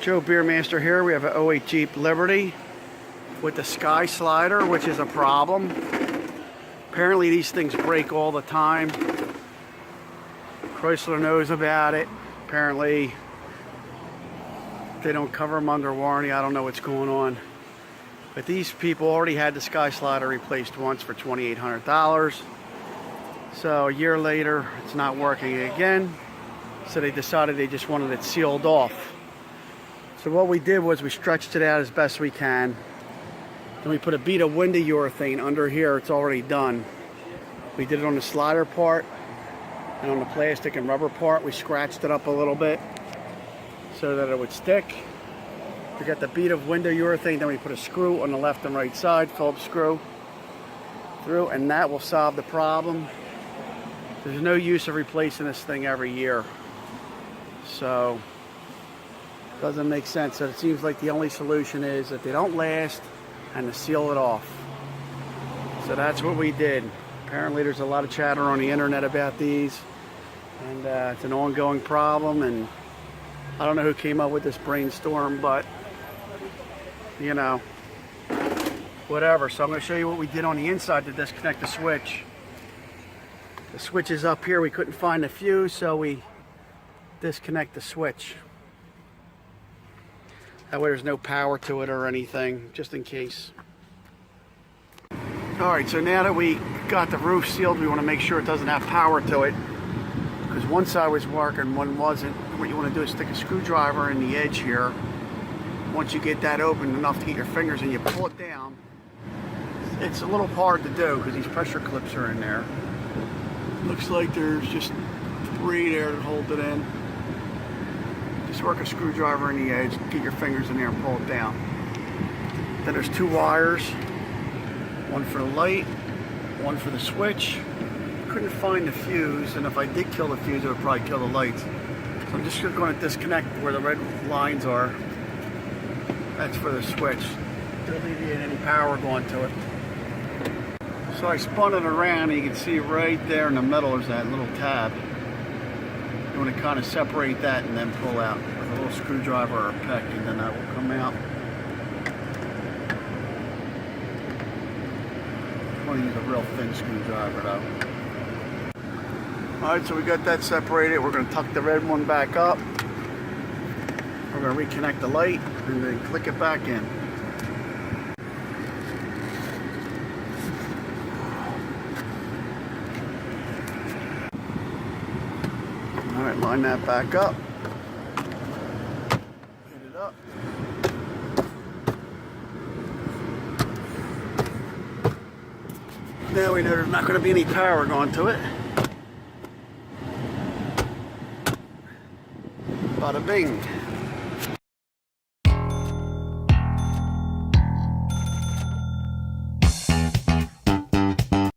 Joe Beermaster here. We have an '08 Jeep Liberty with the sky slider, which is a problem. Apparently these things break all the time. Chrysler knows about it. Apparently they don't cover them under warranty. I don't know what's going on. But these people already had the sky slider replaced once for $2,800. So a year later, it's not working again. So they decided they just wanted it sealed off. So what we did was we stretched it out as best we can. Then we put a bead of window urethane under here. It's already done. We did it on the slider part, and on the plastic and rubber part, we scratched it up a little bit so that it would stick. We got the bead of window urethane, then we put a screw on the left and right side, Phillips screw through, and that will solve the problem. There's no use of replacing this thing every year. So doesn't make sense. So it seems like the only solution is that they don't last and to seal it off. So that's what we did. Apparently there's a lot of chatter on the internet about these, and it's an ongoing problem, and I don't know who came up with this brainstorm, but you know, whatever. So I'm going to show you what we did on the inside to disconnect the switch. The switch is up here. We couldn't find the fuse, so we disconnect the switch. That way there's no power to it or anything, just in case. Alright, so now that we got the roof sealed, we want to make sure it doesn't have power to it. Because one side was working, one wasn't. What you want to do is stick a screwdriver in the edge here. Once you get that open enough to get your fingers and you pull it down, it's a little hard to do because these pressure clips are in there. Looks like there's just 3 there to hold it in. Just work a screwdriver in the edge, get your fingers in there and pull it down. Then there's 2 wires, one for the light, one for the switch. Couldn't find the fuse, and if I did kill the fuse, it would probably kill the lights. So I'm just going to disconnect where the red lines are. That's for the switch to alleviate any power going to it. So I spun it around, and you can see right there in the middle there's that little tab. You want to kind of separate that and then pull out with a little screwdriver or a peck, and then that will come out. I want to use a real thin screwdriver though. Alright, so we got that separated. We're going to tuck the red one back up. We're going to reconnect the light and then click it back in. Alright, line that back up. Hit it up. Now we know there's not going to be any power going to it. Bada bing.